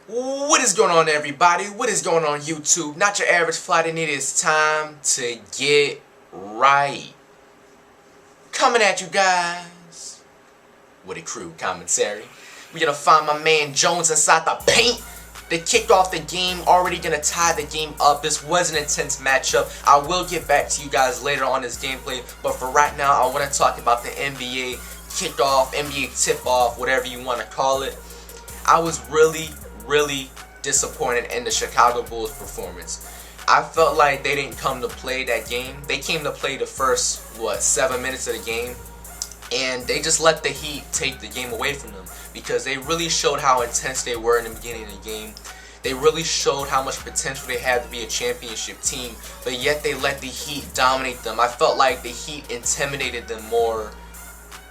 What is going on, everybody? What is going on, YouTube? Not your average flight, and it is time to get right. Coming at you guys with a crew commentary. We're gonna find my man Jones inside the paint. They kicked off the game, already gonna tie the game up. This was an intense matchup. I will get back to you guys later on this gameplay, but for right now, I want to talk about the NBA kickoff, NBA tip-off, whatever you want to call it. I was really disappointed in the Chicago Bulls performance. I felt like they didn't come to play that game. They came to play the first, 7 minutes of the game, and they just let the Heat take the game away from them because they really showed how intense they were in the beginning of the game. They really showed how much potential they had to be a championship team, but yet they let the Heat dominate them. I felt like the Heat intimidated them more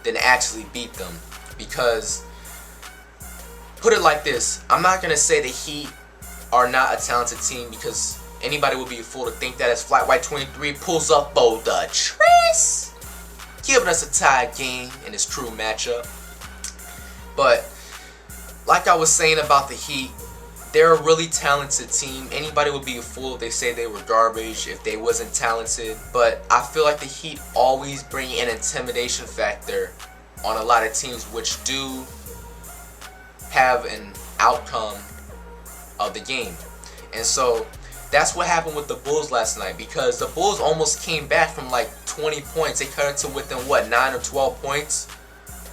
than actually beat them because, put it like this, I'm not going to say the Heat are not a talented team because anybody would be a fool to think that as Flight White 23 pulls up for the Tris, giving us a tied game in this crew matchup. But like I was saying about the Heat, they're a really talented team. Anybody would be a fool if they say they were garbage, if they wasn't talented. But I feel like the Heat always bring an intimidation factor on a lot of teams which do have an outcome of the game. And so that's what happened with the Bulls last night, because the Bulls almost came back from like 20 points. They cut it to within 9 or 12 points,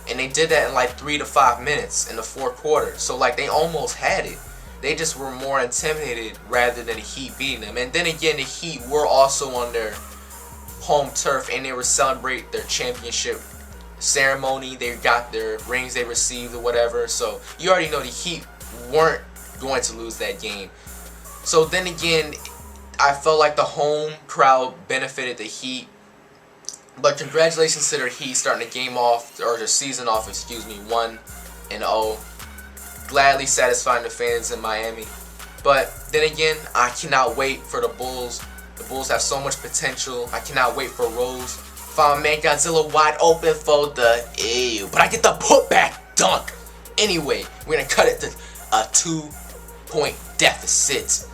and they did that in like 3 to 5 minutes in the fourth quarter. So like they almost had it. They just were more intimidated rather than the Heat beating them. And then again, the Heat were also on their home turf and they were celebrating their championship ceremony. They got their rings they received or whatever. So you already know the Heat weren't going to lose that game. So then again, I felt like the home crowd benefited the Heat. But congratulations to their Heat starting the game off, or their season off, 1-0. Gladly satisfying the fans in Miami. But then again, I cannot wait for the Bulls. The Bulls have so much potential. I cannot wait for Rose. Find my man Godzilla wide open for the ew. But I get the putback dunk. Anyway, we're going to cut it to a 2-point deficit.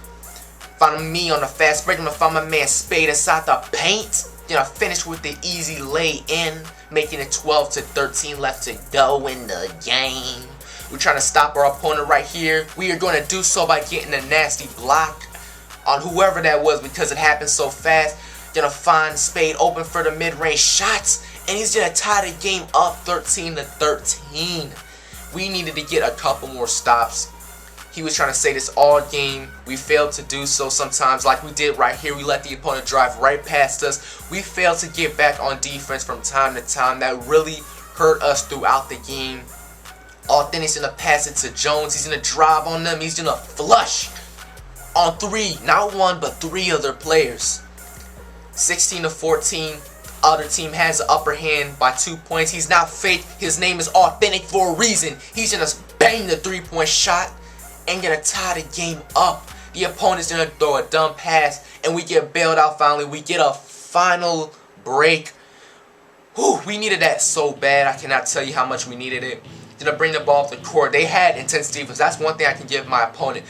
Find me on the fast break. I'm going to find my man Spade inside the paint. Then I finish with the easy lay in, making it 12-13 left to go in the game. We're trying to stop our opponent right here. We are going to do so by getting a nasty block on whoever that was because it happened so fast. Gonna find Spade open for the mid-range shots, and he's gonna tie the game up 13-13. We needed to get a couple more stops. He was trying to say this all game. We failed to do so sometimes, like we did right here. We let the opponent drive right past us. We failed to get back on defense from time to time. That really hurt us throughout the game. Authentic's gonna pass it to Jones. He's gonna drive on them. He's gonna flush on 3, not 1 but 3 other players. 16-14. Other team has the upper hand by 2 points. He's not fake. His name is Authentic for a reason. He's gonna bang the 3-point shot and gonna tie the game up. The opponent's gonna throw a dumb pass and we get bailed out finally. We get a final break. Whew, we needed that so bad. I cannot tell you how much we needed it. Gonna bring the ball off the court. They had intense defense. That's one thing I can give my opponent,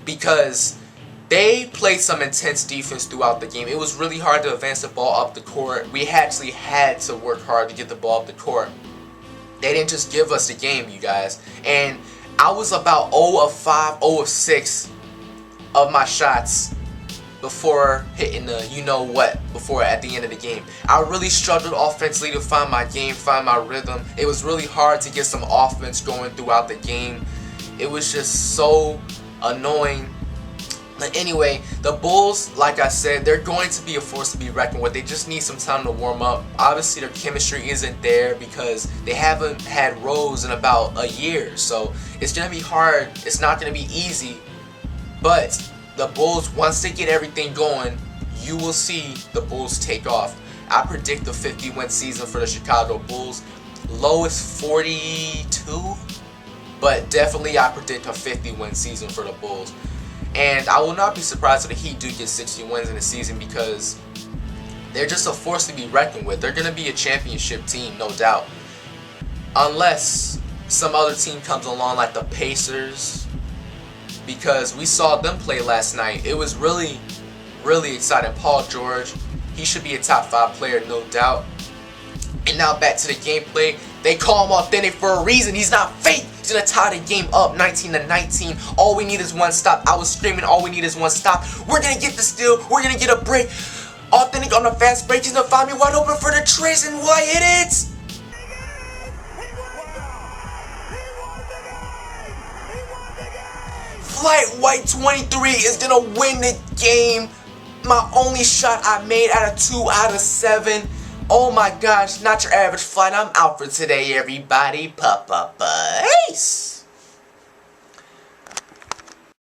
because they played some intense defense throughout the game. It was really hard to advance the ball up the court. We actually had to work hard to get the ball up the court. They didn't just give us the game, you guys. And I was about 0 of 5, 0 of 6 of my shots before hitting the before at the end of the game. I really struggled offensively to find my game, find my rhythm. It was really hard to get some offense going throughout the game. It was just so annoying. But anyway, the Bulls, like I said, they're going to be a force to be reckoned with. They just need some time to warm up. Obviously, their chemistry isn't there because they haven't had Rose in about a year. So it's going to be hard. It's not going to be easy. But the Bulls, once they get everything going, you will see the Bulls take off. I predict a 50-win season for the Chicago Bulls. Low is 42, but definitely I predict a 50-win season for the Bulls. And I will not be surprised if the Heat do get 60 wins in the season because they're just a force to be reckoned with. They're going to be a championship team, no doubt. Unless some other team comes along like the Pacers because we saw them play last night. It was really, really exciting. Paul George, he should be a top 5 player, no doubt. And now back to the gameplay. They call him authentic for a reason. He's not fake. He's gonna tie the game up 19-19. All we need is one stop. I was screaming, all we need is one stop. We're gonna get the steal. We're gonna get a break. Authentic on the fast break. He's gonna find me wide open for the trace, and why hit it? Flight White 23 is gonna win the game. My only shot I made out of 2 out of 7. Oh my gosh, not your average flight. I'm out for today, everybody. Peace.